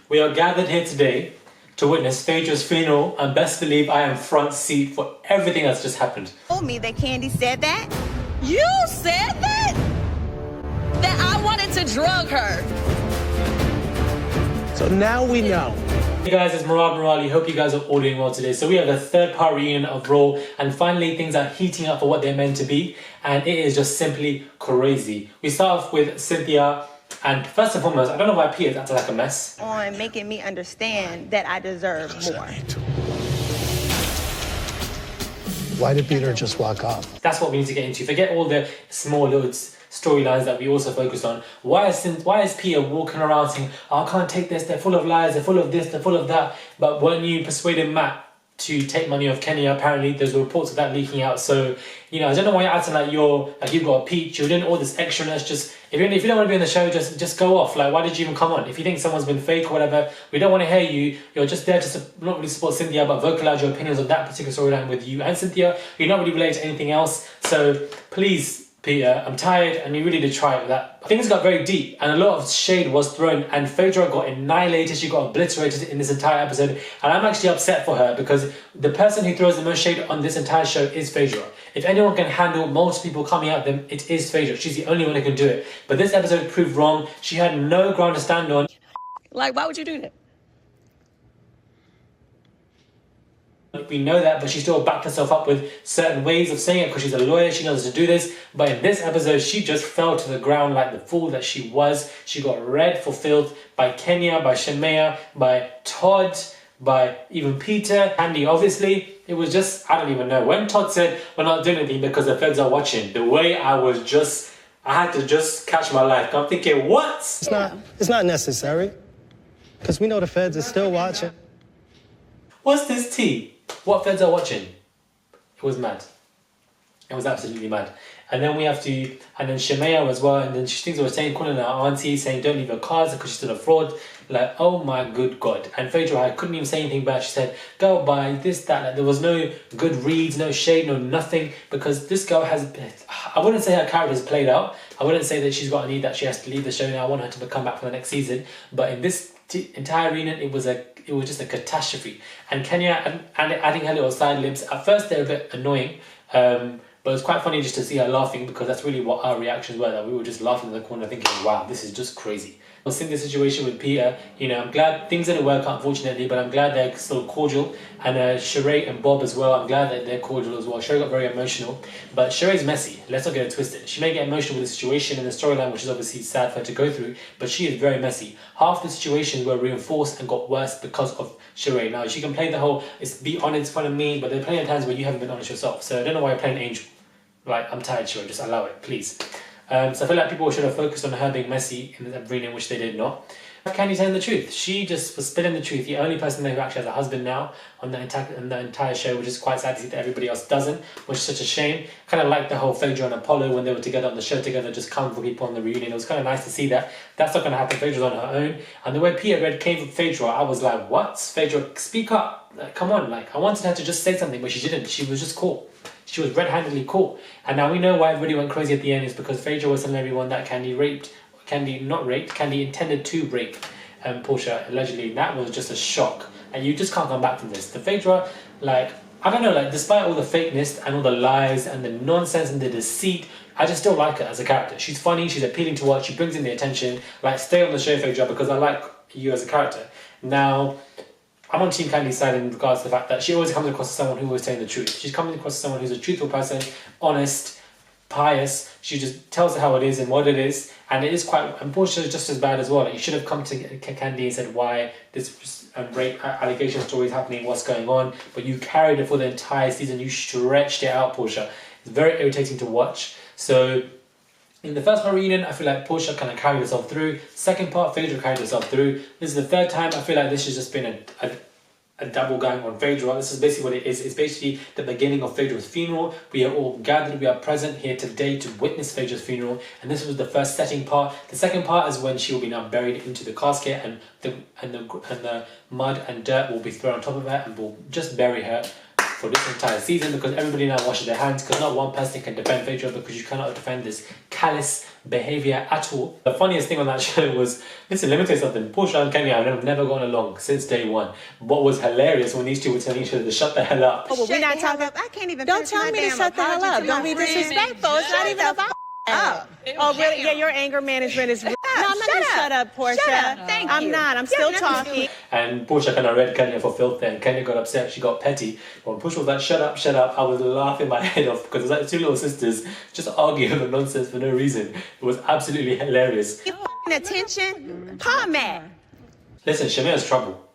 We are gathered here today to witness Phaedra's funeral, and best believe I am front seat for everything that's just happened. Told me that Candy said that. You said that? That I wanted to drug her. So now we know. Hey guys, it's Murad Merali. Hope you guys are all doing well today. So we have the third part reunion of Rhoa, and finally things are heating up for what they're meant to be, and it is just simply crazy. We start off with Cynthia, and first and foremost, I don't know why Peter's acting like a mess. On making me understand that I deserve more. Why did Peter just walk off? That's what we need to get into. Forget all the small little storylines that we also focused on. Why is Peter walking around saying, oh, I can't take this, they're full of lies, they're full of this, they're full of that. But weren't you persuading Matt to take money off Kenya? Apparently there's reports of that leaking out. So, you know, I don't know why you're acting like you've got a peach, you're doing all this extraness. Just if you don't want to be on the show, just go off. Like, why did you even come on? If you think someone's been fake or whatever, we don't want to hear you. You're just there to not really support Cynthia, but vocalize your opinions on that particular storyline with you and Cynthia. You're not really related to anything else. So please, Peter, I'm tired, and you really did try it with that. Things got very deep and a lot of shade was thrown, and Phaedra got annihilated, she got obliterated in this entire episode, and I'm actually upset for her because the person who throws the most shade on this entire show is Phaedra. If anyone can handle most people coming at them, it is Phaedra. She's the only one who can do it. But this episode proved wrong. She had no ground to stand on. Like, why would you do that? We know that, but she still backed herself up with certain ways of saying it because she's a lawyer, she knows how to do this. But in this episode, she just fell to the ground like the fool that she was. She got read for filth by Kenya, by Shemaya, by Todd, by even Peter, Andy. Obviously, it was just, I don't even know. When Todd said, we're not doing anything because the feds are watching, the way I had to just catch my life. I'm thinking, what? It's not necessary. Because we know the feds are still watching. What's this tea? What feds are watching? It was mad. It was absolutely mad. And then and then Shemaya as well, and then she thinks they were saying, calling her auntie, saying don't leave her cards because she's still a fraud. Like, oh my good God. And Phaedra, I couldn't even say anything bad. She said, go buy this, that. Like, there was no good reads, no shade, no nothing, because this girl I wouldn't say her character is played out. I wouldn't say that she's got a need that she has to leave the show now. I want her to come back for the next season. But in this entire reunion, it was just a catastrophe. And Kenya and adding her little side lips, at first they're a bit annoying, but it's quite funny just to see her laughing, because that's really what our reactions were, that we were just laughing in the corner thinking, wow, this is just crazy. I was in this situation with Peter, you know, I'm glad things didn't work out unfortunately, but I'm glad they're still cordial. And Sheree and Bob as well, I'm glad that they're cordial as well. Sheree got very emotional, but Sheree's messy, let's not get it twisted. She may get emotional with the situation and the storyline, which is obviously sad for her to go through, but she is very messy. Half the situations were reinforced and got worse because of Sheree. Now, she can play the whole, be honest in front of me, but there are plenty of times where you haven't been honest yourself. So I don't know why you're playing Angel. Like, I'm tired, Sheree, just allow it, please. So I feel like people should have focused on her being messy in the reunion, which they did not. Candy telling the truth. She just was spilling the truth. The only person there who actually has a husband now on the entire show, which is quite sad to see that everybody else doesn't, which is such a shame. Kind of like the whole Phaedra and Apollo when they were together on the show together, just come for people on the reunion. It was kind of nice to see that. That's not going to happen. Phaedra's on her own. And the way Peter Red came for Phaedra, I was like, what? Phaedra, speak up. Like, come on. Like, I wanted her to just say something, but she didn't. She was just caught. She was red-handedly caught. And now we know why everybody went crazy at the end is because Phaedra was telling everyone that Candy intended to rape Portia, allegedly. That was just a shock. And you just can't come back from this. The Phaedra, like, I don't know, like, despite all the fakeness and all the lies and the nonsense and the deceit, I just still like her as a character. She's funny, she's appealing to watch, she brings in the attention. Like, stay on the show, Phaedra, because I like you as a character. Now, I'm on Team Candy's side in regards to the fact that she always comes across as someone who is telling the truth. She's coming across as someone who's a truthful person, honest, pious. She just tells her how it is and what it is. And it is quite, unfortunately, just as bad as well. Like, you should have come to Candy and said why this rape allegation story is happening, what's going on. But you carried it for the entire season. You stretched it out, Portia. It's very irritating to watch. So in the first part reunion, I feel like Portia kind of carried herself through. Second part, Phaedra carried herself through. This is the third time. I feel like this has just been a double gang on Phaedra. This is basically what it is. It's basically the beginning of Phaedra's funeral. We are all gathered, we are present here today to witness Phaedra's funeral. And this was the first setting part. The second part is when she will be now buried into the casket, and the mud and dirt will be thrown on top of her and will just bury her for this entire season because everybody now washes their hands because not one person can defend Phaedra because you cannot defend this callous behaviour at all. The funniest thing on that show was, listen, let me tell you something, Portia and Kenya have never gone along since day one. What was hilarious when these two were telling each other to shut the hell up. Oh, well, we're not talking. I can't even. Don't tell me to shut the hell up. Don't be disrespectful. It's not even about. Oh, really? Yeah, your anger management is. No, I'm not gonna shut up, Portia. Shut up. Thank I'm you. not. I'm still talking. And Portia kind of read Kenya for filth there, and Kenya got upset, she got petty. But when Portia was like, shut up, I was laughing my head off because it was like two little sisters just arguing over nonsense for no reason. It was absolutely hilarious. You attention? Call Matt. Listen, Shamia's trouble.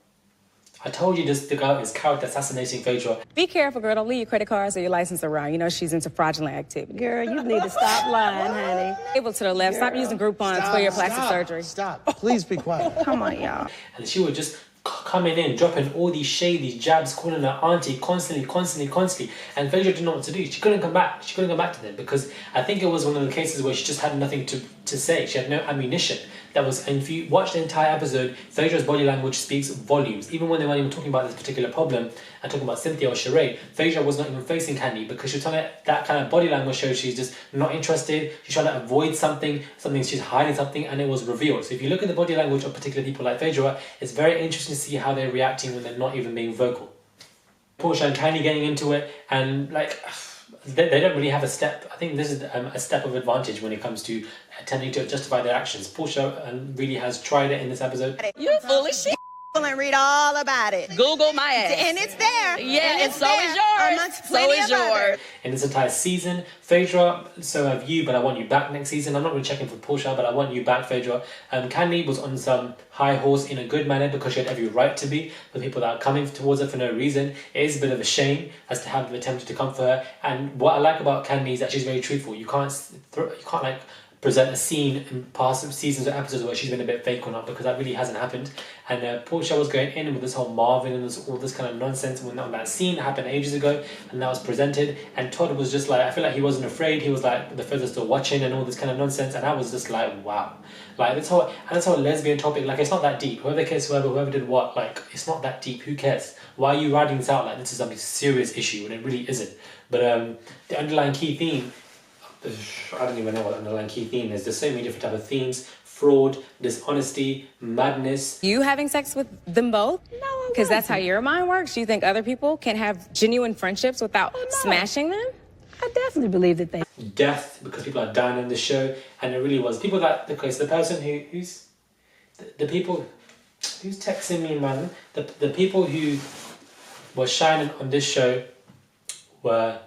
I told you this guy is character assassinating Phaedra. Be careful, girl. Don't leave your credit cards or your license around. You know she's into fraudulent activity. Girl, you need to stop lying, honey. Able to the left. Stop using Groupons for your plastic surgery. Stop. Please be quiet. Come on, y'all. And she was just coming in, dropping all these shade, these jabs, calling her auntie constantly. And Phaedra didn't know what to do. She couldn't come back. She couldn't come back to them because I think it was one of the cases where she just had nothing to say. She had no ammunition. And if you watch the entire episode, Phaedra's body language speaks volumes. Even when they weren't even talking about this particular problem and talking about Cynthia or Sheree, Phaedra was not even facing Candy because she was trying to, that kind of body language shows she's just not interested. She's trying to avoid something, she's hiding something, and it was revealed. So if you look at the body language of particular people like Phaedra, it's very interesting to see how they're reacting when they're not even being vocal. Portia and Candy getting into it, and like, they don't really have a step. I think this is a step of advantage when it comes to attempting to justify their actions. Portia really has tried it in this episode. You foolish shit. And read all about it. Google my ass. And it's there. Yeah, and so there is yours. amongst So plenty is of others. yours. In this entire season, Phaedra, so have you, but I want you back next season. I'm not really checking for Portia, but I want you back, Phaedra. Candy was on some high horse in a good manner because she had every right to be. The people that are coming towards her for no reason, it is a bit of a shame as to how they've attempted to come for her. And what I like about Candy is that she's very truthful. You can't like present a scene in past seasons or episodes where she's been a bit fake or not, because that really hasn't happened. And Portia was going in with this whole Marvin and all this kind of nonsense when that scene happened ages ago, and that was presented, and Todd was just like, I feel like he wasn't afraid. He was like, the further still watching and all this kind of nonsense, and I was just like, wow. Like this whole lesbian topic, like it's not that deep. Whoever cares, whoever did what, like it's not that deep. Who cares? Why are you writing this out like this is a serious issue when it really isn't? But the underlying key theme, I don't even know what the underlying key theme is. There's so many different types of themes: fraud, dishonesty, madness. You having sex with them both? No, because that's how your mind works. You think other people can have genuine friendships without smashing them? I definitely believe that they. Death, because people are dying on the show, and it really was people that the person who's the people who's texting me, man. The people who were shining on this show were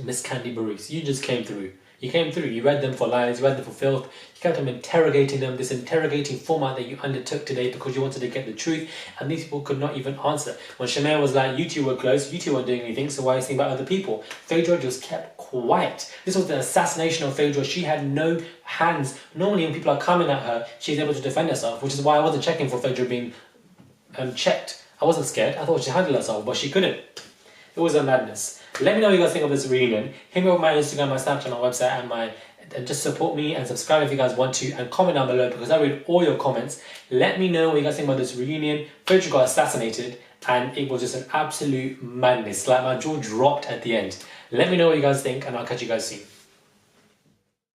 Miss Candy Bruce. You just came through. You came through. You read them for lies. You read them for filth. You kept on interrogating them. This interrogating format that you undertook today because you wanted to get the truth, and these people could not even answer. When Shemaya was like, "You two were close. You two weren't doing anything. So why are you thinking about other people?" Phaedra just kept quiet. This was the assassination of Phaedra. She had no hands. Normally, when people are coming at her, she's able to defend herself, which is why I wasn't checking for Phaedra being checked. I wasn't scared. I thought she handled herself, but she couldn't. It was a madness. Let me know what you guys think of this reunion. Hit me up on my Instagram, my Snapchat, my website, and just support me and subscribe if you guys want to, and comment down below because I read all your comments. Let me know what you guys think about this reunion. Phaedra got assassinated and it was just an absolute madness. Like my jaw dropped at the end. Let me know what you guys think and I'll catch you guys soon.